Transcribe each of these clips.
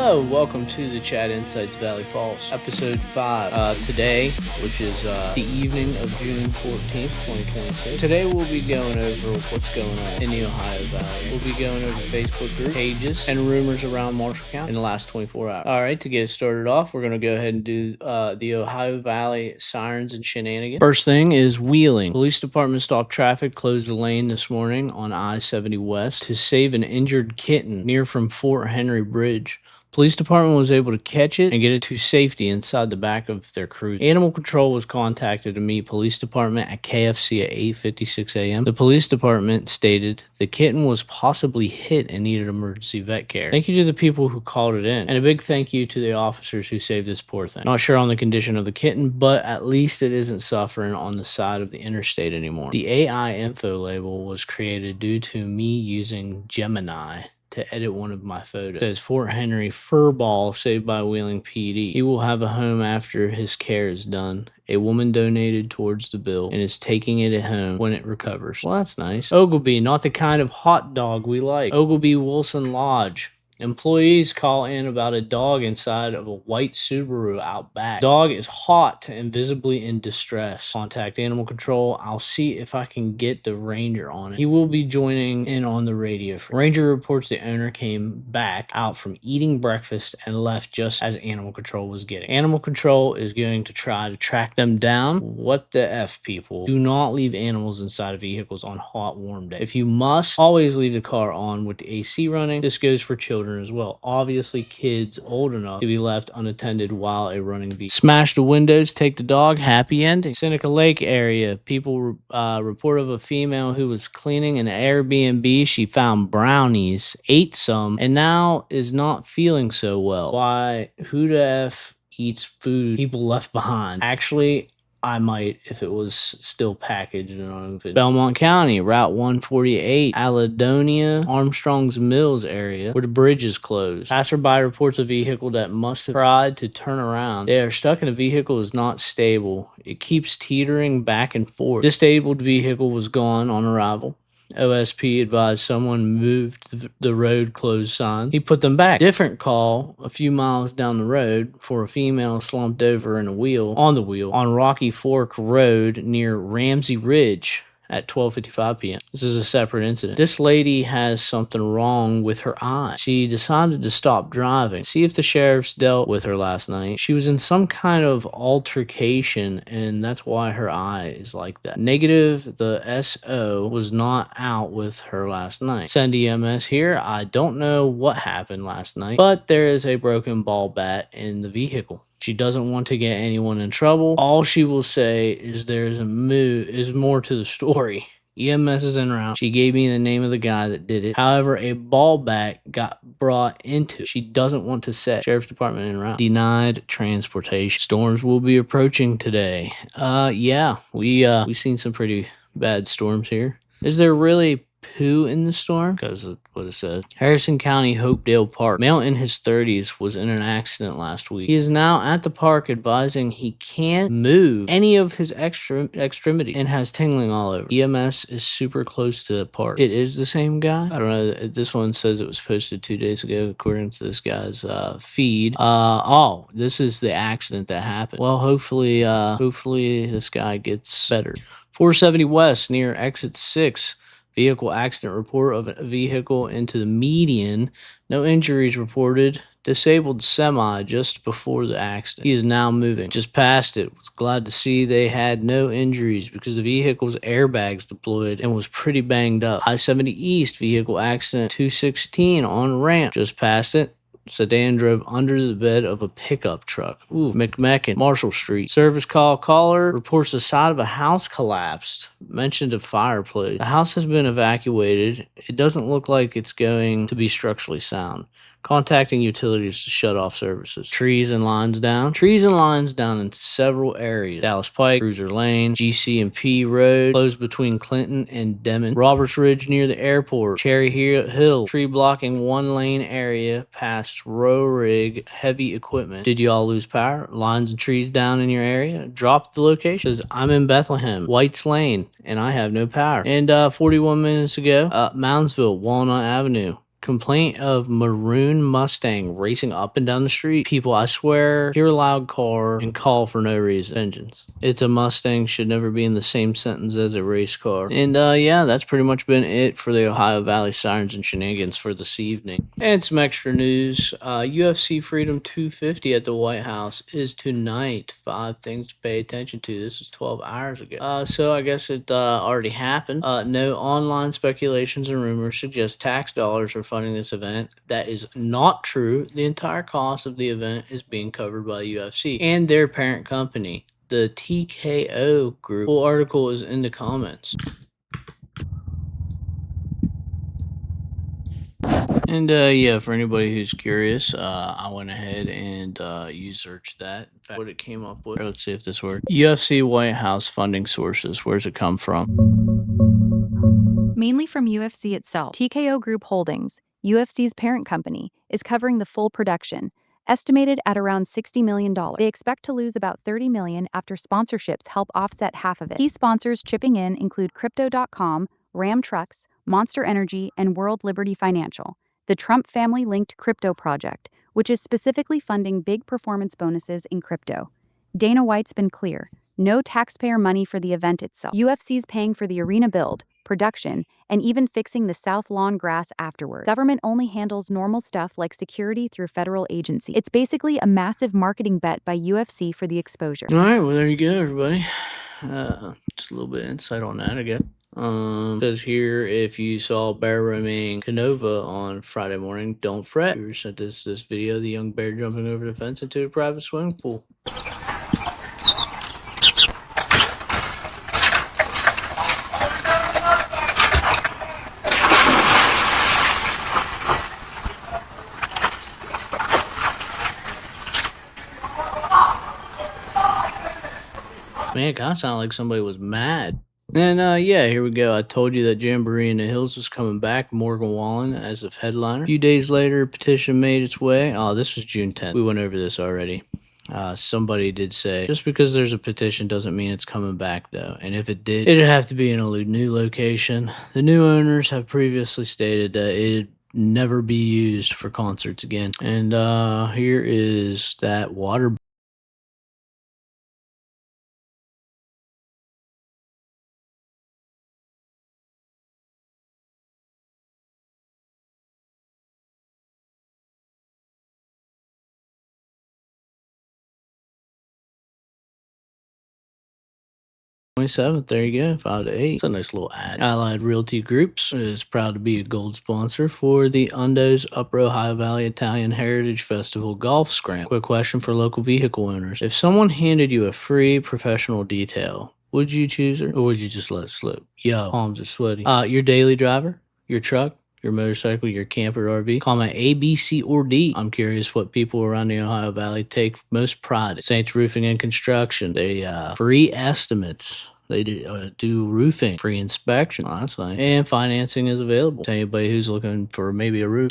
Hello, welcome to the Chat Insights Valley Falls, episode 5. Today, which is the evening of June 14th, 2026. Today we'll be going over what's going on in the Ohio Valley. We'll be going over Facebook group pages and rumors around Marshall County in the last 24 hours. Alright, to get started off, we're going to go ahead and do the Ohio Valley Sirens and Shenanigans. First thing is wheeling. Police department stopped traffic, closed the lane this morning on I-70 West to save an injured kitten near from Fort Henry Bridge. Police department was able to catch it and get it to safety inside the back of their cruiser. Animal control was contacted to meet police department at KFC at 8:56 a.m. The police department stated the kitten was possibly hit and needed emergency vet care. Thank you to the people who called it in, and a big thank you to the officers who saved this poor thing. Not sure on the condition of the kitten, but at least it isn't suffering on the side of the interstate anymore. The AI info label was created due to me using Gemini to edit one of my photos. It says Fort Henry Furball saved by Wheeling PD. He will have a home after his care is done. A woman donated towards the bill and is taking it at home when it recovers. Well, that's nice. Oglebay, not the kind of hot dog we like. Oglebay Wilson Lodge. Employees call in about a dog inside of a white Subaru out back. Dog is hot and visibly in distress. Contact animal control. I'll see if I can get the ranger on it. He will be joining in on the radio. Ranger reports the owner came back out from eating breakfast and left just as animal control was getting. Animal control is going to try to track them down. What the F, people? Do not leave animals inside of vehicles on hot, warm days. If you must, always leave the car on with the AC running. This goes for children as well. Obviously, kids old enough to be left unattended while a running vehicle. Smash the windows, take the dog, happy ending. Seneca Lake area. People report of a female who was cleaning an Airbnb. She found brownies, ate some, and now is not feeling so well. Why? Who the F eats food people left behind? Actually, I might if it was still packaged and unopened. Belmont County, Route 148, Alledonia, Armstrong's Mills area, where the bridge is closed. Passerby reports a vehicle that must have tried to turn around. They are stuck in a vehicle is not stable. It keeps teetering back and forth. Disabled vehicle was gone on arrival. OSP advised someone moved the road closed sign. He put them back. Different call a few miles down the road for a female slumped over in on Rocky Fork Road near Ramsey Ridge at 12:55 p.m. This is a separate incident. This lady has something wrong with her eye. She decided to stop driving. See if the sheriffs dealt with her last night. She was in some kind of altercation, and that's why her eye is like that. Negative, the SO was not out with her last night. Send EMS here. I don't know what happened last night, but there is a broken ball bat in the vehicle. She doesn't want to get anyone in trouble. All she will say is there's more to the story. EMS is en route. She gave me the name of the guy that did it. However, a ball bat got brought into it. She doesn't want to say. Sheriff's Department en route. Denied transportation. Storms will be approaching today. Yeah, we seen some pretty bad storms here. Is there really poo in the storm? Because of what it says. Harrison County, Hopedale Park. Male in his 30s was in an accident last week. He is now at the park advising he can't move any of his extremity and has tingling all over. EMS is super close to the park. It is the same guy? I don't know. This one says it was posted 2 days ago according to this guy's feed. This is the accident that happened. Well, hopefully this guy gets better. 470 West near exit 6. Vehicle accident report of a vehicle into the median. No injuries reported. Disabled semi just before the accident. He is now moving. Just past it. Was glad to see they had no injuries because the vehicle's airbags deployed and was pretty banged up. I-70 East vehicle accident 216 on ramp. Just past it. Sedan drove under the bed of a pickup truck. McMecken, Marshall Street. Service call caller reports the side of a house collapsed. Mentioned a fireplace. The house has been evacuated. It doesn't look like it's going to be structurally sound. Contacting utilities to shut off services. Trees and lines down. Trees and lines down in several areas. Dallas Pike, Cruiser Lane, GC&P Road, closed between Clinton and Demon. Roberts Ridge near the airport. Cherry Hill, tree blocking one lane area past row rig heavy equipment. Did y'all lose power? Lines and trees down in your area? Drop the location. Says, I'm in Bethlehem, White's Lane, and I have no power. And 41 minutes ago, Moundsville, Walnut Avenue. Complaint of maroon Mustang racing up and down the street. People, I swear, hear a loud car and call for no reason. Vengeance. It's a Mustang should never be in the same sentence as a race car. And yeah, that's pretty much been it for the Ohio Valley Sirens and Shenanigans for this evening. And some extra news. UFC Freedom 250 at the White House is tonight. 5 things to pay attention to. This was 12 hours ago. So I guess it already happened. No online speculations and rumors suggest tax dollars are funding this event. That is not true. The entire cost of the event is being covered by the UFC and their parent company, the TKO Group. The full article is in the comments. And yeah, for anybody who's curious, I went ahead and you searched that. In fact, what it came up with. Let's see if this works. UFC White House funding sources. Where's it come from? Mainly from UFC itself. TKO Group Holdings, UFC's parent company, is covering the full production, estimated at around $60 million. They expect to lose about $30 million after sponsorships help offset half of it. Key sponsors chipping in include Crypto.com, Ram Trucks, Monster Energy, and World Liberty Financial, the Trump family-linked crypto project, which is specifically funding big performance bonuses in crypto. Dana White's been clear. No taxpayer money for the event itself. UFC's paying for the arena build, production, and even fixing the south lawn grass afterward. Government only handles normal stuff like security through federal agencies. It's basically a massive marketing bet by UFC for the exposure. All right, well, there you go, everybody. Just a little bit of insight on that, again. Says here, if you saw bear roaming Canova on Friday morning, don't fret. We sent this video, the young bear jumping over the fence into a private swimming pool. Man, it kind of sounded like somebody was mad. And yeah, here we go. I told you that Jamboree in the Hills was coming back. Morgan Wallen as of headliner. A few days later, Petition made its way. Oh, this was June 10th. We went over this already. Somebody did say, just because there's a petition doesn't mean it's coming back, though. And if it did, it'd have to be in a new location. The new owners have previously stated that it'd never be used for concerts again. And here is that water. '27th, there you go, 5 to 8. It's a nice little ad. Allied Realty Groups is proud to be a gold sponsor for the Undo's Upper Ohio Valley Italian Heritage Festival Golf Scram. Quick question for local vehicle owners. If someone handed you a free professional detail, would you choose her or would you just let it slip? Yo, palms are sweaty. Your daily driver, your truck, your motorcycle, your camper, RV, comment A, B, C, or D. I'm curious what people around the Ohio Valley take most pride in. Saints Roofing and Construction. They free estimates. They do roofing, free inspection. Oh, that's nice. And financing is available to anybody who's looking for maybe a roof.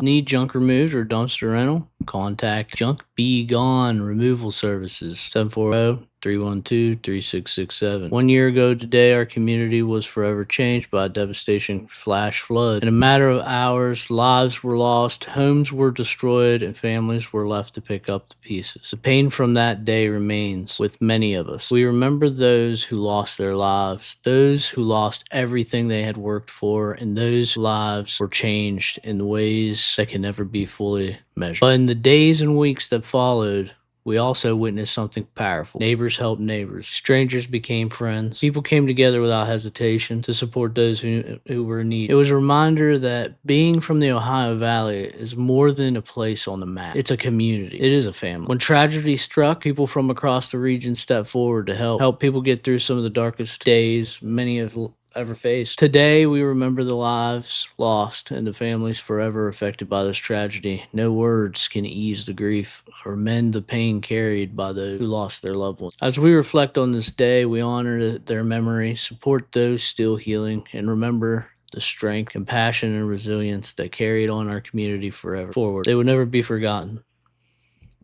Need junk removed or dumpster rental? Contact Junk Be Gone Removal Services. 740-312-3667. 1 year ago today, our community was forever changed by a devastating flash flood. In a matter of hours, lives were lost, homes were destroyed, and families were left to pick up the pieces. The pain from that day remains with many of us. We remember those who lost their lives, those who lost everything they had worked for, and those lives were changed in ways that can never be fully measured. But in the days and weeks that followed, we also witnessed something powerful. Neighbors helped neighbors. Strangers became friends. People came together without hesitation to support those who were in need. It was a reminder that being from the Ohio Valley is more than a place on the map. It's a community. It is a family. When tragedy struck, people from across the region stepped forward to help people get through some of the darkest days many have ever faced. Today, we remember the lives lost and the families forever affected by this tragedy. No words can ease the grief or mend the pain carried by those who lost their loved ones. As we reflect on this day, we honor their memory, support those still healing, and remember the strength, compassion, and resilience that carried on our community forever forward. They will never be forgotten.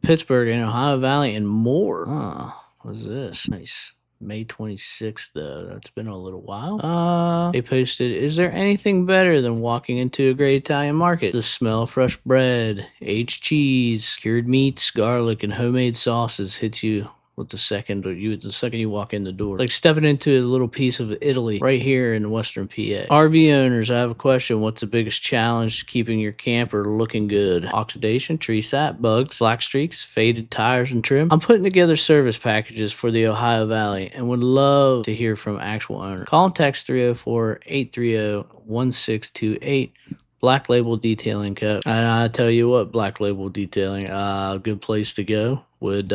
Pittsburgh and Ohio Valley and more. What's this? Nice. May 26th, though. That's been a little while. They posted, is there anything better than walking into a great Italian market? The smell of fresh bread, aged cheese, cured meats, garlic, and homemade sauces hits you with the second you walk in the door. Like stepping into a little piece of Italy right here in western PA. RV owners, I have a question. What's the biggest challenge to keeping your camper looking good? Oxidation, tree sap, bugs, black streaks, faded tires and trim. I'm putting together service packages for the Ohio Valley and would love to hear from actual owners. Call and text 304-830-1628. Black Label Detailing Co. And I tell you what, Black Label Detailing, a good place to go would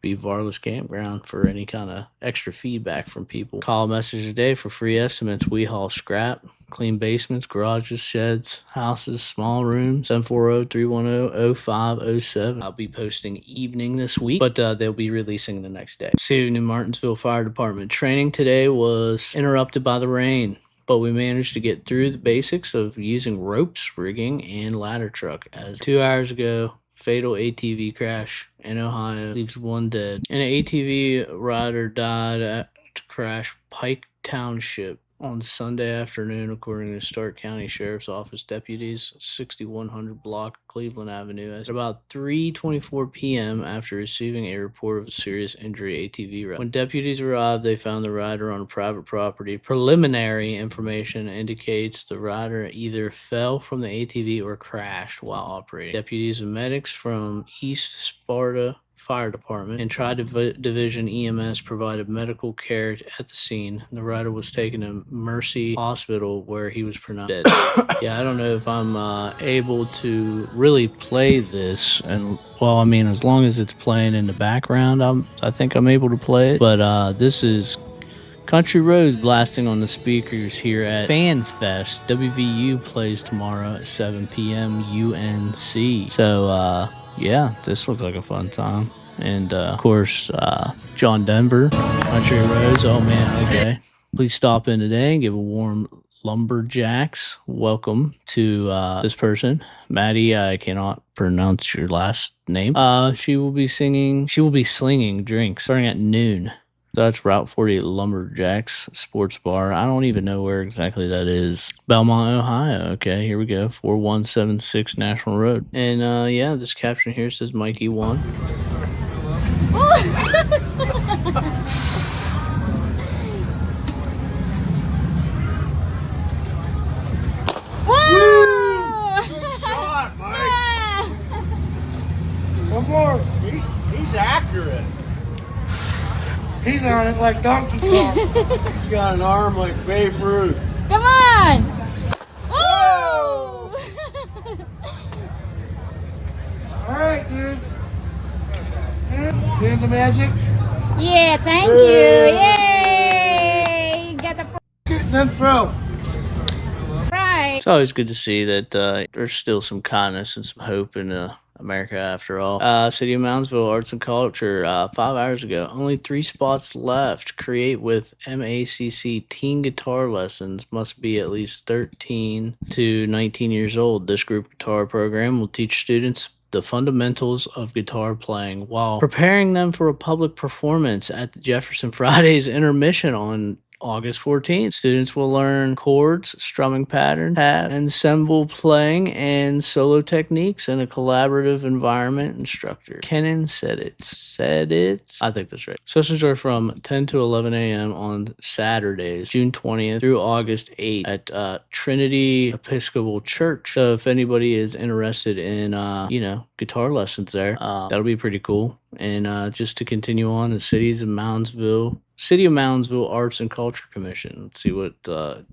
be Varlas Campground for any kind of extra feedback from people. Call a message today for free estimates. We haul scrap, clean basements, garages, sheds, houses, small rooms. 740-310-0507. I'll be posting evening this week, but they'll be releasing the next day. City of New Martinsville Fire Department training today was interrupted by the rain, but we managed to get through the basics of using ropes, rigging, and ladder truck. As 2 hours ago, fatal ATV crash in Ohio leaves one dead. An ATV rider died at crash Pike Township on Sunday afternoon, according to Stark County Sheriff's Office deputies, 6100 block Cleveland Avenue, at about 3:24 p.m. after receiving a report of a serious injury ATV rider. When deputies arrived, they found the rider on private property. Preliminary information indicates the rider either fell from the ATV or crashed while operating. Deputies and medics from East Sparta Fire Department and Tri-Division EMS provided medical care at the scene. The rider was taken to Mercy Hospital where he was pronounced dead. Yeah, I don't know if I'm able to really play this, and well, I mean, as long as it's playing in the background, I think I'm able to play it. But this is Country Roads blasting on the speakers here at Fanfest. WVU plays tomorrow at 7 p.m. UNC. So, yeah, this looks like a fun time. And, of course, John Denver, Country Roads. Oh, man, okay. Please stop in today and give a warm Lumberjacks welcome to this person. Maddie, I cannot pronounce your last name. She will be slinging drinks starting at noon. So that's Route 48 Lumberjacks Sports Bar. I don't even know where exactly that is. Belmont, Ohio. Okay, here we go. 4176 National Road. And yeah, this caption here says Mikey won. Woo! Good shot, Mike. One more. He's accurate. He's on it like Donkey Kong. He's got an arm like Babe Ruth. Come on! Woo! All right, dude. Here's the magic. Yeah, thank you. Yay! Got the Then throw. prize. It's always good to see that there's still some kindness and some hope in America after all. City of Moundsville Arts and Culture, 5 hours ago. Only 3 spots left. Create with MACC teen guitar lessons. Must be at least 13 to 19 years old. This group guitar program will teach students the fundamentals of guitar playing while preparing them for a public performance at the Jefferson Fridays intermission on August 14th. Students will learn chords, strumming patterns, ensemble playing, and solo techniques in a collaborative environment. Instructor Kenan said it. I think that's right. Sessions are from 10 to 11 a.m. on Saturdays, June 20th through August 8th at Trinity Episcopal Church. So if anybody is interested in, guitar lessons there, that'll be pretty cool. And just to continue on, the City of Moundsville Arts and Culture Commission. Let's see what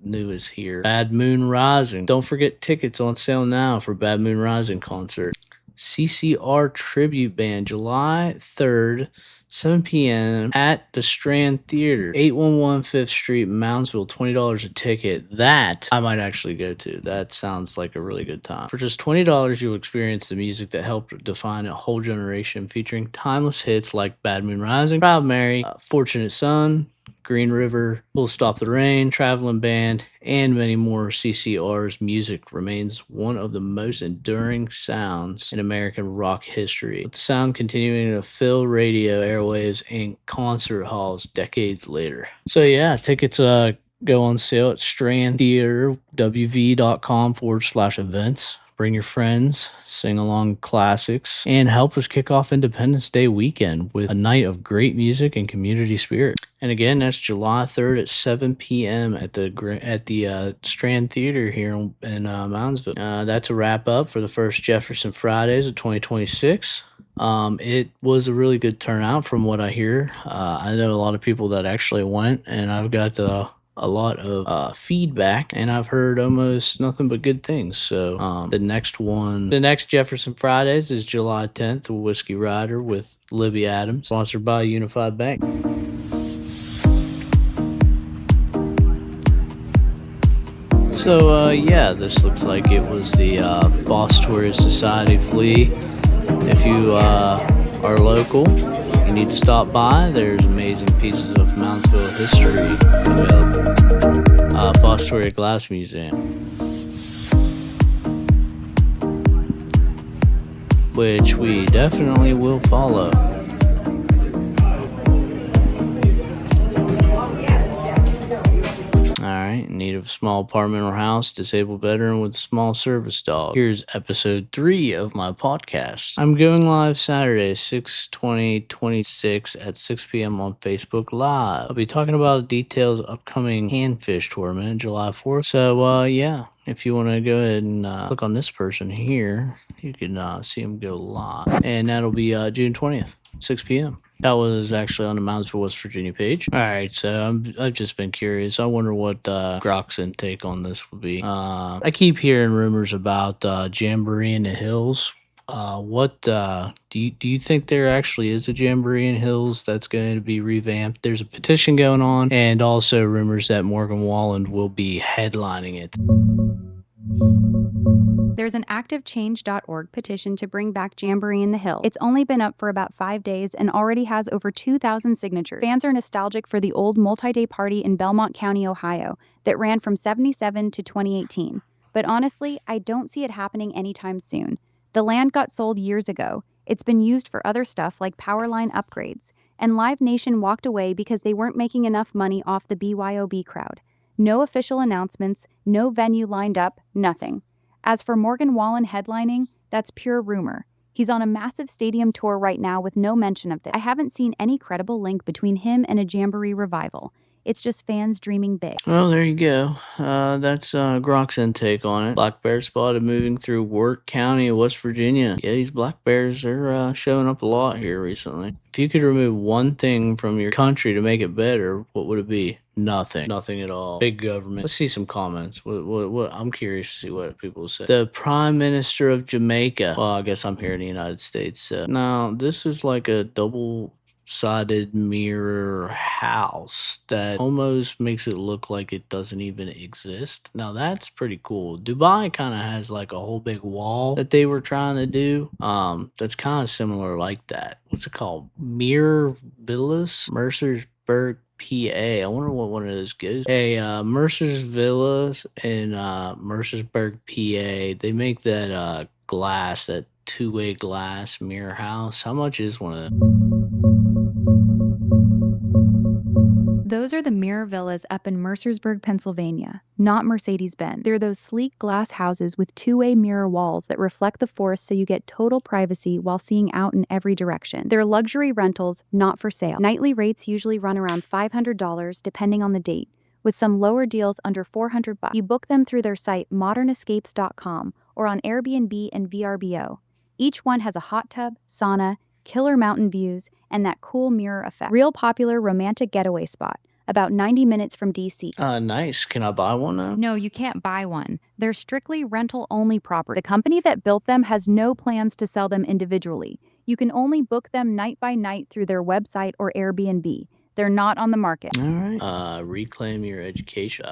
new is here. Bad Moon Rising. Don't forget tickets on sale now for Bad Moon Rising concert. CCR Tribute Band, July 3rd, 7 p.m. at the Strand Theater, 811 5th Street, Moundsville, $20 a ticket. That I might actually go to. That sounds like a really good time. For just $20, you'll experience the music that helped define a whole generation, featuring timeless hits like Bad Moon Rising, Proud Mary, Fortunate Son, Green River, We'll Stop the Rain, Traveling Band, and many more. CCR's music remains one of the most enduring sounds in American rock history, with the sound continuing to fill radio airwaves and concert halls decades later. So yeah, tickets go on sale at Strand Theater, wv.com/events. Bring your friends, sing along classics, and help us kick off Independence Day weekend with a night of great music and community spirit. And again, that's July 3rd at 7 p.m. at the Strand Theater here in Moundsville. That's a wrap up for the first Jefferson Fridays of 2026. It was a really good turnout from what I hear. I know a lot of people that actually went, and I've got a lot of feedback, and I've heard almost nothing but good things. So the next Jefferson Fridays is July 10th, a Whiskey Rider with Libby Adams, sponsored by Unified Bank. So yeah, this looks like it was the Fostoria Society Flea. If you are local, you need to stop by. There's amazing pieces of Moundsville history available. Fostoria Glass Museum, which we definitely will follow. Alright, in need of a small apartment or house, disabled veteran with a small service dog. Here's episode 3 of my podcast. I'm going live Saturday, 6/20/26 at 6 p.m. on Facebook Live. I'll be talking about details of upcoming handfish tournament, July 4th. So, yeah, if you want to go ahead and click on this person here, you can see him go live. And that'll be June 20th, 6 p.m. That was actually on the Moundsville, West Virginia page. All right, so I've just been curious. I wonder what Grok's intake on this will be. I keep hearing rumors about Jamboree in the Hills. What do you think there actually is a Jamboree in Hills that's going to be revamped? There's a petition going on, and also rumors that Morgan Wallen will be headlining it. There's an activechange.org petition to bring back Jamboree in the Hill. It's only been up for about 5 days and already has over 2,000 signatures. Fans are nostalgic for the old multi-day party in Belmont County, Ohio, that ran from 1977 to 2018. But honestly, I don't see it happening anytime soon. The land got sold years ago. It's been used for other stuff like power line upgrades. And Live Nation walked away because they weren't making enough money off the BYOB crowd. No official announcements, no venue lined up, nothing. As for Morgan Wallen headlining, that's pure rumor. He's on a massive stadium tour right now with no mention of this. I haven't seen any credible link between him and a Jamboree revival. It's just fans dreaming big. Well, there you go. That's Grok's intake on it. Black bear spotted moving through Wirt County, West Virginia. Yeah, these black bears are showing up a lot here recently. If you could remove one thing from your country to make it better, what would it be? Nothing. Nothing at all. Big government. Let's see some comments. What I'm curious to see what people say. The Prime Minister of Jamaica. Well, I guess I'm here in the United States. Now, this is like a double-sided mirror house that almost makes it look like it doesn't even exist. Now, that's pretty cool. Dubai kind of has like a whole big wall that they were trying to do. That's kind of similar like that. What's it called? Mirror Villas? Mercersburg, PA. I wonder what one of those goes. Hey, Mercer's Villas in Mercersburg, PA. They make that glass, that two-way glass mirror house. How much is one of them? Those are the mirror villas up in Mercersburg, Pennsylvania, not Mercedes-Benz. They're those sleek glass houses with two-way mirror walls that reflect the forest so you get total privacy while seeing out in every direction. They're luxury rentals, not for sale. Nightly rates usually run around $500 depending on the date, with some lower deals under $400. You book them through their site modernescapes.com or on Airbnb and VRBO. Each one has a hot tub, sauna, killer mountain views, and that cool mirror effect. Real popular romantic getaway spot, about 90 minutes from DC. Nice. Can I buy one now? No, you can't buy one. They're strictly rental-only property. The company that built them has no plans to sell them individually. You can only book them night by night through their website or Airbnb. They're not on the market. All right. Reclaim Your Education,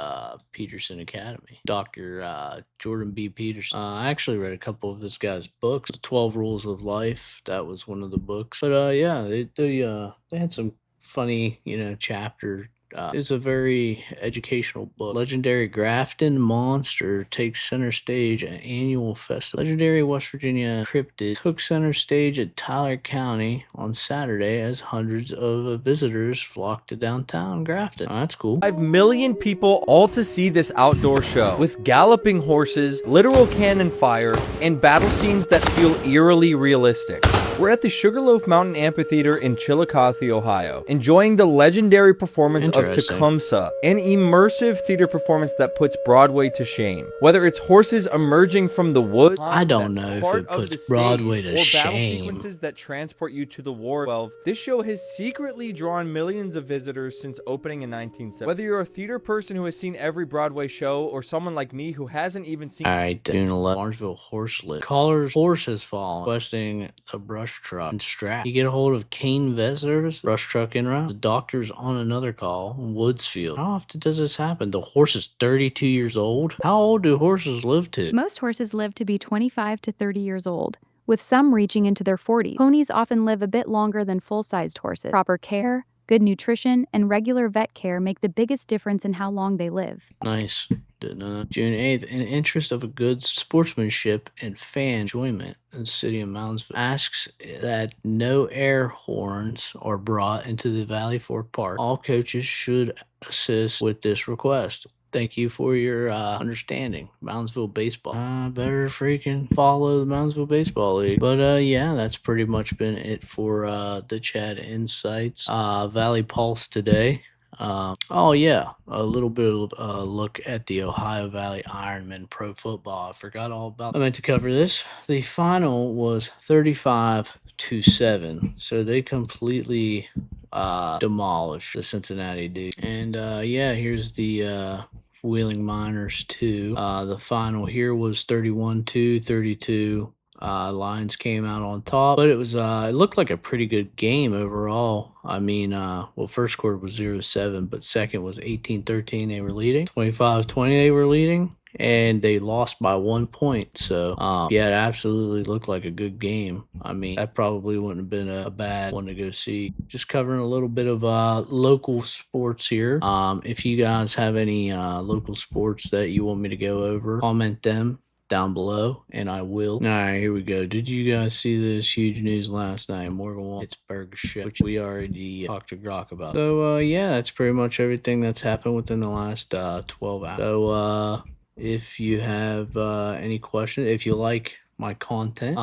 Peterson Academy. Dr. Jordan B. Peterson. I actually read a couple of this guy's books. The 12 Rules of Life. That was one of the books. But yeah, they had some funny, chapter It's a very educational book. Legendary Grafton monster takes center stage at annual festival. Legendary West Virginia cryptid took center stage at Tyler County on Saturday as hundreds of visitors flocked to downtown Grafton. Oh, that's cool. 5 million people all to see this outdoor show with galloping horses, literal cannon fire, and battle scenes that feel eerily realistic. We're at the Sugarloaf Mountain Amphitheater in Chillicothe, Ohio, enjoying the legendary performance of Tecumseh, an immersive theater performance that puts Broadway to shame. Whether it's horses emerging from the woods, I don't know if it puts Broadway to shame, battle sequences that transport you to the war. 12, this show has secretly drawn millions of visitors since opening in 1970. Whether you're a theater person who has seen every Broadway show or someone like me who hasn't even seen. Alright, June 11th, Martinsville horse lit. Caller's horse has fallen, requesting a brush truck and strap. You get a hold of Kane visitors, brush truck en route. The doctor's on another call in Woodsfield. How often does this happen? The horse is 32 years old? How old do horses live to? Most horses live to be 25 to 30 years old, with some reaching into their 40s. Ponies often live a bit longer than full-sized horses. Proper care, good nutrition, and regular vet care make the biggest difference in how long they live. Nice. Didn't know that. June 8th, in interest of a good sportsmanship and fan enjoyment in the city of Moundsville, asks that no air horns are brought into the Valley Fork Park. All coaches should assist with this request. Thank you for your understanding. Moundsville Baseball. Better freaking follow the Moundsville Baseball League. But yeah, that's pretty much been it for the Chad Insights. Valley Pulse today. Oh yeah, a little bit of a look at the Ohio Valley Ironmen pro football. I forgot all about. I meant to cover this. The final was 35-7, so they completely demolished the Cincinnati Dude. And yeah, here's the Wheeling Miners 2. The final here was 31-32. Lions came out on top, but it was it looked like a pretty good game overall. I mean, well, first quarter was 0-7, but second was 18-13. They were leading. 25-20 they were leading, and they lost by 1 point. So yeah, it absolutely looked like a good game. I mean, that probably wouldn't have been a bad one to go see. Just covering a little bit of local sports here. If you guys have any local sports that you want me to go over, comment them down below and I will. All right, here we go. Did you guys see this huge news last night? Morgan Wallen Pittsburgh ship, which we already talked to Grok about. So yeah, that's pretty much everything that's happened within the last 12 hours. So if you have any questions, if you like my content,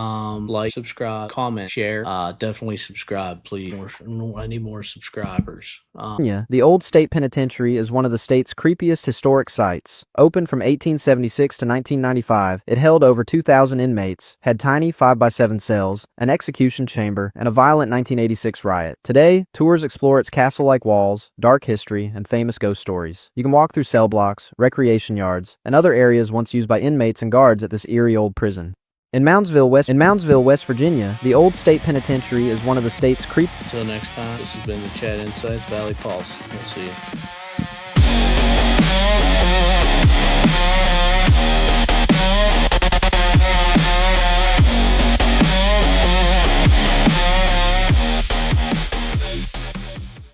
like, subscribe, comment, share, definitely subscribe, please. I need more subscribers. The old state penitentiary is one of the state's creepiest historic sites. Opened from 1876 to 1995, it held over 2,000 inmates, had tiny 5x7 cells, an execution chamber, and a violent 1986 riot. Today, tours explore its castle-like walls, dark history, and famous ghost stories. You can walk through cell blocks, recreation yards, and other areas once used by inmates and guards at this eerie old prison. In Moundsville, West Virginia, the old state penitentiary is one of the state's Until next time, this has been the Chad Insights Valley Pulse. We'll see you.